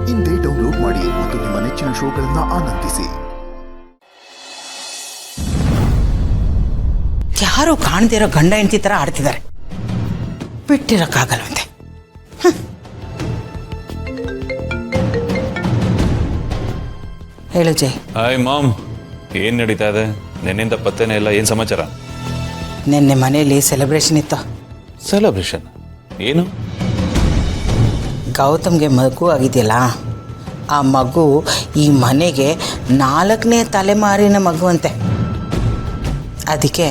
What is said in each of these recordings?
ಇಂದೇ ಡೌನ್ಲೋಡ್ ಮಾಡಿ ಮತ್ತು ನಿಮ್ಮ ನೆಚ್ಚಿನ ಶೋಗಳನ್ನು ಆನಂದಿಸಿ. ಯಾರು ಕಾಣದಿರೋ ಗಂಡ ಹೆಂಡತಿ ತರ ಆಡ್ತಿದ್ದಾರೆ, ಬಿಟ್ಟಿರಕ್ಕಾಗಲ್ವಂತೆ. ಹೇಳು ಜೈ. ಹಾಯ್ ಮಾಮ್, ಏನ್ ನಡೀತಾ ಇದೆ? ನಿನ್ನಿಂದ ಪತ್ತೆನೇ ಇಲ್ಲ, ಏನ್ ಸಮಾಚಾರ? ನಿನ್ನೆ ಮನೆಯಲ್ಲಿ ಸೆಲೆಬ್ರೇಷನ್ ಇತ್ತು. ಸೆಲೆಬ್ರೇಷನ್ ಏನು? ಗೌತಮ್ಗೆ ಮಗು ಆಗಿದೆಯಲ್ಲ, ಆ ಮಗು ಈ ಮನೆಗೆ 4ನೇ ತಲೆಮಾರಿನ ಮಗು ಅಂತೆ. ಅದಕ್ಕೆ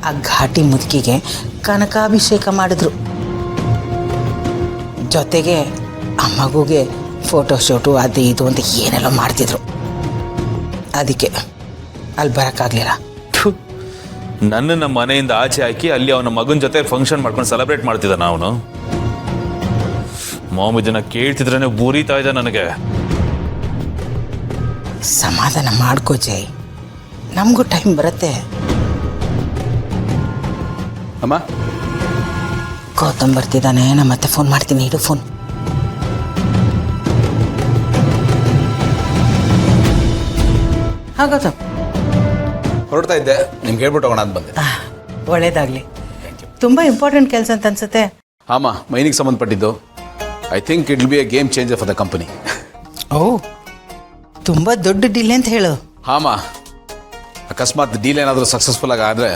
ಆ ಘಾಟಿ ಮುದುಕಿಗೆ ಕನಕಾಭಿಷೇಕ ಮಾಡಿದ್ರು. ಜೊತೆಗೆ ಆ ಮಗುಗೆ ಫೋಟೋಶೂಟು ಅದು ಇದು ಅಂತ ಏನೆಲ್ಲ ಮಾಡ್ತಿದ್ರು. ಅದಕ್ಕೆ ಅಲ್ಲಿ ಬರೋಕ್ಕಾಗಲಿಲ್ಲ. ನನ್ನನ್ನು ಮನೆಯಿಂದ ಆಚೆ ಹಾಕಿ ಅಲ್ಲಿ ಅವನ ಮಗನ ಜೊತೆ ಫಂಕ್ಷನ್ ಮಾಡ್ಕೊಂಡು ಸೆಲೆಬ್ರೇಟ್ ಮಾಡ್ತಿದ್ದಾನ ಅವನು. ಮಾಮ್ ಇದನ್ನ ಕೇಳ್ತಿದ್ರೇನೆ ಬೂರಿತಾ ಇದೆ ನನಗೆ. ಸಮಾಧಾನ ಮಾಡ್ಕೋ ಜೈ, ನಮಗೂ ಟೈಮ್ ಬರುತ್ತೆ. ಅಮ್ಮ, ಗೌತಮ್ ಬರ್ತಿದ್ದಾನೆ, ನಾನು ಮತ್ತೆ ಫೋನ್ ಮಾಡ್ತೀನಿ. ಇಡು ಫೋನ್. ಹಾಂ ಗೌತಮ್, ಹೊರಡ್ತಾ ಇದ್ದೆ, ನಿಮ್ಗೆ ಹೇಳ್ಬಿಟ್ಟು ಹೋಗೋಣ ಅಂತ ಬಂದೆ. ಒಳ್ಳೇದಾಗಲಿ. ತುಂಬ ಇಂಪಾರ್ಟೆಂಟ್ ಕೆಲಸ ಅಂತ ಅನ್ಸುತ್ತೆ. ಹಾಂ, ಮೈನಿಗೆ ಸಂಬಂಧಪಟ್ಟಿದ್ದು. I think it will be a game changer for the company. ಓ, ತುಂಬ ದೊಡ್ಡ ಡೀಲ್ ಅಂತ ಹೇಳು. ಹಾಂ, ಅಕಸ್ಮಾತ್ ಡೀಲ್ ಏನಾದರೂ ಸಕ್ಸಸ್ಫುಲ್ ಆಗಿ ಆದರೆ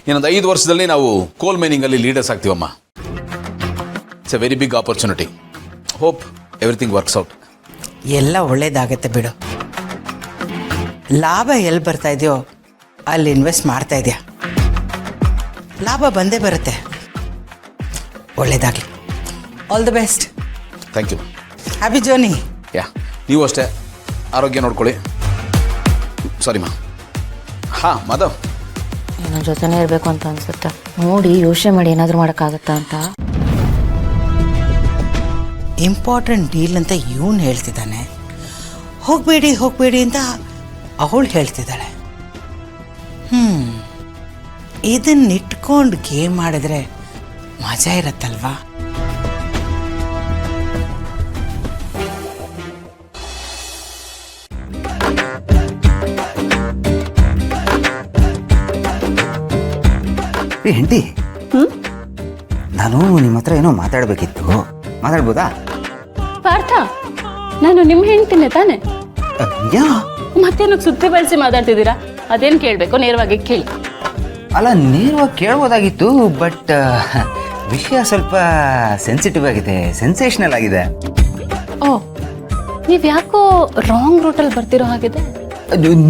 ಇನ್ನೊಂದು 5 ವರ್ಷದಲ್ಲಿ ನಾವು ಕೋಲ್ ಮೈನಿಂಗಲ್ಲಿ ಲೀಡರ್ಸ್ ಆಗ್ತೀವಮ್ಮ. It's a very big opportunity. Hope everything works out. ಎಲ್ಲ ಒಳ್ಳೇದಾಗತ್ತೆ ಬಿಡು. ಲಾಭ ಎಲ್ಲಿ ಬರ್ತಾ ಇದೆಯೋ ಅಲ್ಲಿ ಇನ್ವೆಸ್ಟ್ ಮಾಡ್ತಾ ಇದೆಯಾ, ಲಾಭ ಬಂದೇ ಬರುತ್ತೆ. ಒಳ್ಳೇದಾಗಲಿ. All the best. Thank you. Happy journey. Yeah, ನೀವು ಅಷ್ಟೇ ಆರೋಗ್ಯ ನೋಡ್ಕೊಳ್ಳಿ. ಸಾರಿ ಮಾ. ಹಾಂ ಮಾಧವ್, ನನ್ನ ಜೊತೆನೇ ಇರಬೇಕು ಅಂತ ಅನ್ಸುತ್ತೆ. ನೋಡಿ ಯೋಚನೆ ಮಾಡಿ ಏನಾದರೂ ಮಾಡೋಕ್ಕಾಗತ್ತಾ ಅಂತ. ಇಂಪಾರ್ಟೆಂಟ್ ಡೀಲ್ ಅಂತ ಇವನು ಹೇಳ್ತಿದ್ದಾನೆ, ಹೋಗಬೇಡಿ ಹೋಗಬೇಡಿ ಅಂತ ಅವಳು ಹೇಳ್ತಿದ್ದಾಳೆ. ಇದನ್ನಿಟ್ಕೊಂಡು ಗೇಮ್ ಮಾಡಿದ್ರೆ ಮಜಾ ಇರತ್ತಲ್ವಾ? ಹೆಂಡತಿ, ನಾನು ನಿಮ್ಮ ಹತ್ರ ಏನೋ ಮಾತಾಡಬೇಕಿತ್ತು, ಮಾತಾಡ್ಬೋದಾ? ಪಾರ್ಥ, ನಾನು ನಿಮ್ಮ ಹೆಂಡ್ತಿನೇ ತಾನೆ? ಯಾ, ಮತ್ತೇನು ಸುತ್ತಿ ಬಳಸಿ ಮಾತಾಡ್ತಿದ್ದೀರಾ? ಅದೇನು ಕೇಳಬೇಕು, ನೇರವಾಗಿ ಕೇಳಿ. ಅಲ್ಲ, ನೇರವಾಗಿ ಕೇಳ್ಬೋದಾಗಿತ್ತು, ಬಟ್ ವಿಷಯ ಸ್ವಲ್ಪ ಸೆನ್ಸಿಟಿವ್ ಆಗಿದೆ, ಸೆನ್ಸೇಷನಲ್ ಆಗಿದೆ. ಓ, ನೀವು ಯಾಕೋ ರಾಂಗ್ ರೂಟಲ್ಲಿ ಬರ್ತಿರೋ ಹಾಗಿದೆ.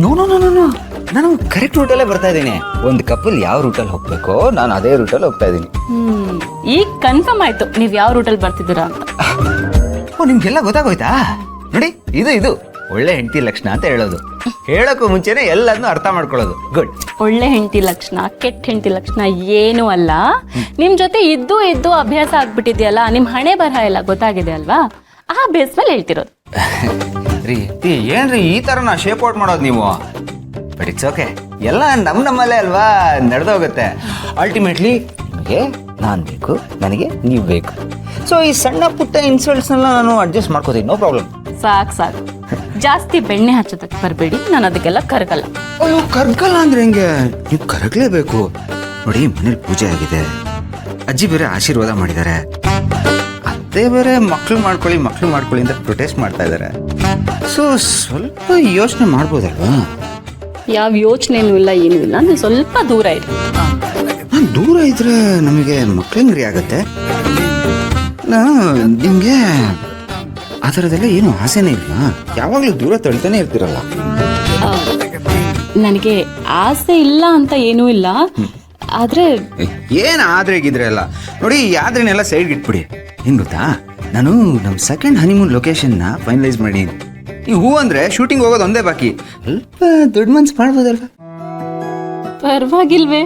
ನೋ ನೋ ನೋ ನೋ, ನಾನು ಕರೆಕ್ಟ್ ರೂಟಲ್ಲೇ ಬರ್ತಾ ಇದ್ದೀನಿ. ಒಂದು ಕಪಲ್ ಯಾವ ರೂಟಲ್ಲಿ ಹೋಗ್ಬೇಕೋ ನಾನು ಅದೇ ರೂಟಲ್ಲಿ ಹೋಗ್ತಾ ಇದ್ದೀನಿ. ಈಗ ಕನ್ಫರ್ಮ್ ಆಯ್ತು ನೀವು ಯಾವ ರೂಟಲ್ಲಿ ಬರ್ತಿದ್ದೀರಾ ಅಂತ. ಓ, ನಿಮ್ಗೆಲ್ಲ ಗೊತ್ತಾಗೋಯ್ತಾ? ನೋಡಿ, ಇದು ಒಳ್ಳೆ ಹೆಂಡತಿ ಲಕ್ಷಣ ಅಂತ ಹೇಳೋದು. ಹೇಳೋಕ್ಕೂ ಮುಂಚೆನೆ ಎಲ್ಲದನ್ನೂ ಅರ್ಥ ಮಾಡ್ಕೊಳ್ಳೋದು. ಗುಡ್. ಒಳ್ಳೆ ಹೆಂಡತಿ ಲಕ್ಷಣ, ಕೆಟ್ಟ ಹೆಂಡತಿ ಲಕ್ಷಣ ಏನೂ ಅಲ್ಲ. ನಿಮ್ ಜೊತೆ ಇದ್ದು ಅಭ್ಯಾಸ ಆಗ್ಬಿಟ್ಟಿದೆಯಲ್ಲ, ನಿಮ್ ಹಣೆ ಬರಹ ಎಲ್ಲ ಗೊತ್ತಾಗಿದೆ ಅಲ್ವಾ, ಆ ಬೇಸ್ ಮೇಲೆ ಹೇಳ್ತಿರೋದು. ರೀ ಏನ್ರಿ ಈ ಥರ ಶೇಪ್ ಔಟ್ ಮಾಡೋದು ನೀವು? ಬಟ್ ಇಟ್ಸ್ ಓಕೆ, ಎಲ್ಲ ನಮ್ಮಲ್ಲೇ ಅಲ್ವಾ ನಡೆದೋಗುತ್ತೆ. ಅಲ್ಟಿಮೇಟ್ಲಿ ನಿಮಗೆ ನಾನು ಬೇಕು, ನನಗೆ ನೀವು ಬೇಕು. ಸೊ ಈ ಸಣ್ಣ ಪುಟ್ಟ ಇನ್ಸಲ್ಟ್ಸ್ನೆಲ್ಲ ನಾನು ಅಡ್ಜಸ್ಟ್ ಮಾಡ್ಕೋತೀನಿ, ನೋ ಪ್ರಾಬ್ಲಮ್. ಸಾಕು, ಜಾಸ್ತಿ ಬೆಣ್ಣೆ ಹಚ್ಚೋದಕ್ಕೆ ಬರಬೇಡಿ, ನಾನು ಅದಕ್ಕೆಲ್ಲ ಕರಗಲ್ಲ. ಅಯ್ಯೋ, ಕರ್ಗಲ್ಲ ಅಂದ್ರೆ ಹೆಂಗೆ? ನೀವು ಕರಗಲೇಬೇಕು. ನೋಡಿ, ಮನೇಲಿ ಪೂಜೆ ಆಗಿದೆ, ಅಜ್ಜಿ ಬೇರೆ ಆಶೀರ್ವಾದ ಮಾಡಿದ್ದಾರೆ, ಅತ್ತೆ ಬೇರೆ ಮಕ್ಳು ಮಾಡ್ಕೊಳ್ಳಿ ಅಂತ ಪ್ರೊಟೆಸ್ಟ್ ಮಾಡ್ತಾ ಇದ್ದಾರೆ. ಸೊ ಸ್ವಲ್ಪ ಯೋಚನೆ ಮಾಡ್ಬೋದಲ್ವಾ? ಯಾವ ಯೋಚನೆನೂ ಇಲ್ಲ, ಏನೂ ಇಲ್ಲ, ನೀವು ಸ್ವಲ್ಪ ದೂರ ಇರಿ. ದೂರ ಇದ್ರೆ ನಮಗೆ ಮಕ್ಳಂಗ್ರಿ ಆಗತ್ತೆ. ನಿಮ್ಗೆ ಆ ಥರದೆಲ್ಲ ಏನು ಆಸೆನೇ ಇಲ್ಲ, ಯಾವಾಗಲೂ ದೂರ ತಳ್ತಾನೆ ಇರ್ತೀರಲ್ಲ. ನನಗೆ ಆಸೆ ಇಲ್ಲ ಅಂತ ಏನೂ ಇಲ್ಲ, ಆದ್ರೆ ಏನು ಆದ್ರೆ ಗಿದ್ರೆ ಅಲ್ಲ. ನೋಡಿ, ಆದ್ರೆನೆಲ್ಲ ಸೈಡ್ಗೆ ಇಟ್ಬಿಡಿ. ಏನ್ ಗೊತ್ತಾ, ನಾನು ನಮ್ಮ ಸೆಕೆಂಡ್ ಹನಿಮೂನ್ ಲೊಕೇಶನ್ನ ಫೈನಲೈಸ್ ಮಾಡಿ. ಈ ಹೂ ಅಂದ್ರೆ ಶೂಟಿಂಗ್ ಹೋಗೋದು ಒಂದೇ ಬಾಕಿ. ಸ್ವಲ್ಪ ದೊಡ್ಡ ಮನ್ಸು ಮಾಡ್ಬೋದಲ್ವಾ? ಪರವಾಗಿಲ್ವೇ?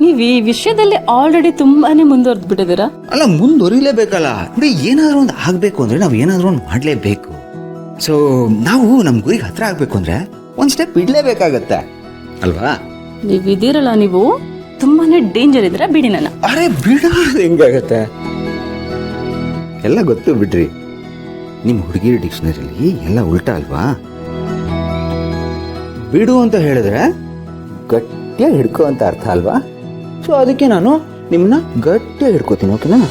ನೀವು ಈ ವಿಷಯದಲ್ಲಿ ಆಲ್ರೆಡಿ ತುಂಬಾನೇ ಮುಂದುವರೆದು ಬಿಟ್ಟಿದ್ದೀರಾ. ಅಲ್ಲ, ಮುಂದುವರಿಲೇಬೇಕಲ್ಲ. ನೋಡಿ, ಏನಾದರೂ ಒಂದು ಆಗಬೇಕು ಅಂದ್ರೆ ನಾವು ಏನಾದರೂ ಒಂದು ಮಾಡಲೇಬೇಕು. ಸೊ ನಾವು ನಮ್ಮ ಗುರಿಗೆ ಹತ್ರ ಆಗಬೇಕು ಅಂದ್ರೆ ಒಂದು ಸ್ಟೆಪ್ ಇಡಲೇಬೇಕಾಗತ್ತೆ ಅಲ್ವಾ? ನೀವು ಇದೀರಲ್ಲ, ನೀವು ತುಂಬಾನೇ ಡೇಂಜರ್ ಇದ್ರೆ ಬಿಡಿ ನನ್ನ. ಅರೆ ಬಿಡ, ಹೆಂಗಾಗತ್ತೆ? ಎಲ್ಲ ಗೊತ್ತು ಬಿಡ್ರಿ. ನಿಮ್ಮ ಹುಡುಗಿರ ಡಿಕ್ಷನರಿಲಿ ಎಲ್ಲ ಉಲ್ಟಾ ಅಲ್ವಾ? ಬಿಡು ಅಂತ ಹೇಳಿದ್ರೆ ಗಟ್ಟಿಯಾಗಿ ಹಿಡ್ಕೋ ಅಂತ ಅರ್ಥ ಅಲ್ವಾ? ಸೊ ಅದಕ್ಕೆ ನಾನು ನಿಮ್ಮನ್ನ ಗಟ್ಟಿಯಾಗಿ ಹಿಡ್ಕೋತೀನಿ, ಓಕೆನಾ?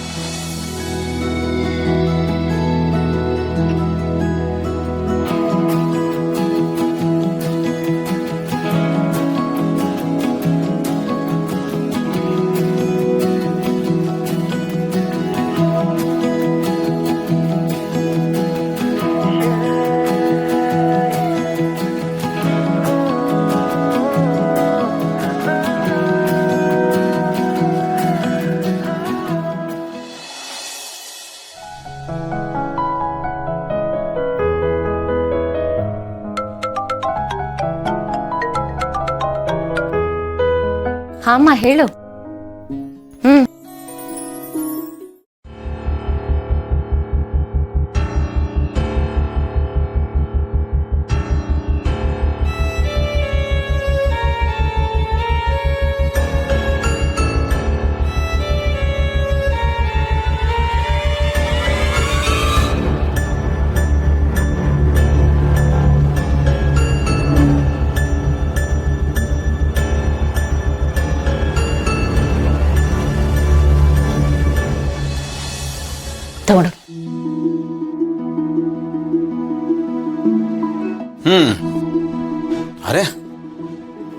ಹಾಮ್ಮ ಹೇಳು. ತಗೊಂಡು ಅರೆ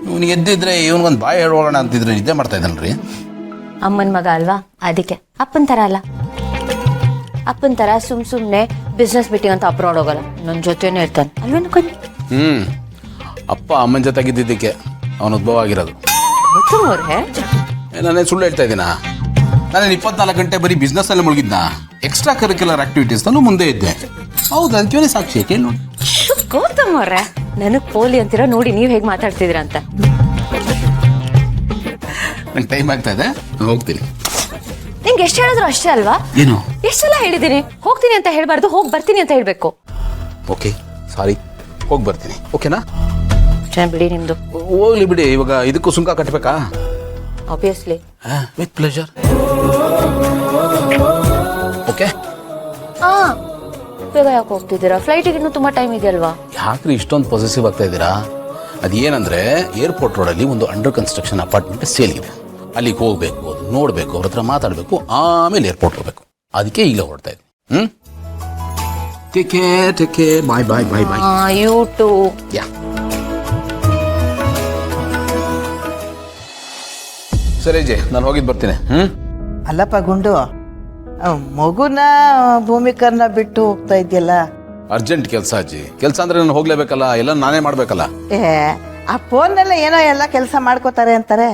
ಇವನಿಗೆ ಎದ್ದಿದ್ರೆ ಇವನಿಗೊಂದು ಬಾಯಿ ಹೇಳೋಣ ಅಂತಿದ್ರೆ ನಿದ್ದೆ ಮಾಡ್ತಾ ಇದ್ದಾನ್ರಿ. ಅಮ್ಮನ ಮಗ ಅಲ್ವಾ, ಅದಕ್ಕೆ. ಅಪ್ಪನ ಥರ ಅಲ್ಲ. ಅಪ್ಪನ ಥರ ಸುಮ್ಮನೆ ಬಿಸ್ನೆಸ್ ಮೀಟಿಂಗ್ ಅಂತ ಅಪ್ರೋಡ್ ಹೋಗಲ್ಲ, ನನ್ನ ಜೊತೆನೇ ಇರ್ತಾನೆ ಅಲ್ವೇನು ಕಣ್ಣಿ. ಅಪ್ಪ ಅಮ್ಮನ ಜೊತೆಗಿದ್ದಕ್ಕೆ ಅವನ ಉದ್ಭವ ಆಗಿರೋದು. ಅವ್ರೆ ನಾನೇನು ಸುಳ್ಳು ಹೇಳ್ತಾ ಇದ್ದೀನಾ? ನಾನೇನು 24 ಗಂಟೆ ಬರೀ ಬಿಸ್ನೆಸ್ಸಲ್ಲೇ ಮುಳುಗಿದ್ನ. ಎಕ್ಸ್ಟ್ರಾ ಕರಿಕ್ಯುಲರ್ ಆಕ್ಟಿವಿಟೀಸ್ನಲ್ಲೂ ಮುಂದೆ ಇದ್ದೆ. ಹೌದು, ಅದಕ್ಕೆ ಸಾಕ್ಷಿ ಕೇಳಿ ನೋಡಿ. ಗೌತಮ್ ಅವ್ರೆ, ನನಗೆ ಪೋಲಿ ಅಂತೀರ ನೋಡಿ ನೀವು ಹೇಗೆ ಮಾತಾಡ್ತಿದ್ದೀರ ಅಂತ. ನಂಗೆ ಟೈಮ್ ಆಗ್ತಾ ಇದೆ, ನಾನು ಹೋಗ್ತೀನಿ. ನಿಂಗೆ ಎಷ್ಟು ಹೇಳಿದ್ರು ಅಷ್ಟೇ ಅಲ್ವಾ? ಏನು ಎಷ್ಟೆಲ್ಲ ಹೇಳಿದ್ದೀನಿ. ಹೋಗ್ತೀನಿ ಅಂತ ಹೇಳ್ಬಾರ್ದು, ಹೋಗಿ ಬರ್ತೀನಿ ಅಂತ ಹೇಳ್ಬೇಕು. ಓಕೆ ಸಾರಿ, ಹೋಗಿ ಬರ್ತೀನಿ. ಓಕೆನಾ? ಚೆನ್ನಾಗಿ ಬಿಡಿ ನಿಮ್ದು. ಹೋಗ್ಲಿ ಬಿಡಿ. ಇವಾಗ ಇದಕ್ಕೂ ಸುಂಕ ಕಟ್ಟಬೇಕಾ? ಆಬ್ವಿಯಸ್ಲಿ. With pleasure. ಓಕೆ. ಬೇಗ ಯಾಕೆ ಹೋಗ್ತಿದ್ದೀರಾ? ಫ್ಲೈಟಿಗೆ ಇನ್ನೂ ತುಂಬ ಟೈಮ್ ಇದೆಯಲ್ವಾ? ಯಾಕ್ರಿ ಇಷ್ಟೊಂದು ಪೊಸೆಸಿವ್ ಆಗ್ತಾ ಇದ್ದೀರಾ? ಅದೇನಂದ್ರೆ ಏರ್ಪೋರ್ಟ್ ರೋಡಲ್ಲಿ ಒಂದು ಅಂಡರ್ ಕನ್ಸ್ಟ್ರಕ್ಷನ್ ಅಪಾರ್ಟ್ಮೆಂಟ್ ಸೇಲ್ ಇದೆ. ಅಲ್ಲಿಗೆ ಹೋಗ್ಬೇಕು, ಅದು ನೋಡಬೇಕು, ಅವ್ರ ಹತ್ರ ಮಾತಾಡಬೇಕು, ಆಮೇಲೆ ಏರ್ಪೋರ್ಟ್ ಹೋಗ್ಬೇಕು. ಅದಕ್ಕೆ ಈಗಲೇ ಹೊರಡ್ತಾ ಇದ್ದೀನಿ. Take care. Bye. You too. Yeah. ಸರಿ ಅಜ್ಜಿ, ನಾನು ಹೋಗಿದ್ದು ಬರ್ತೀನಿ. ಅಲ್ಲಪ್ಪ ಗುಂಡು, ಮಗುನ ಭೂಮಿಕರ್ನ ಬಿಟ್ಟು ಹೋಗ್ತಾ ಇದೆಯಲ್ಲ. ಅರ್ಜೆಂಟ್ ಕೆಲಸ ಅಜ್ಜಿ. ಕೆಲಸ ಅಂದ್ರೆ ನಾನು ಹೋಗ್ಲೇಬೇಕಲ್ಲ, ಎಲ್ಲ ನಾನೇ ಮಾಡ್ಬೇಕಲ್ಲ. ಆ ಫೋನ್ನಲ್ಲ ಏನೋ ಎಲ್ಲ ಕೆಲಸ ಮಾಡ್ಕೋತಾರೆ ಅಂತಾರೆ.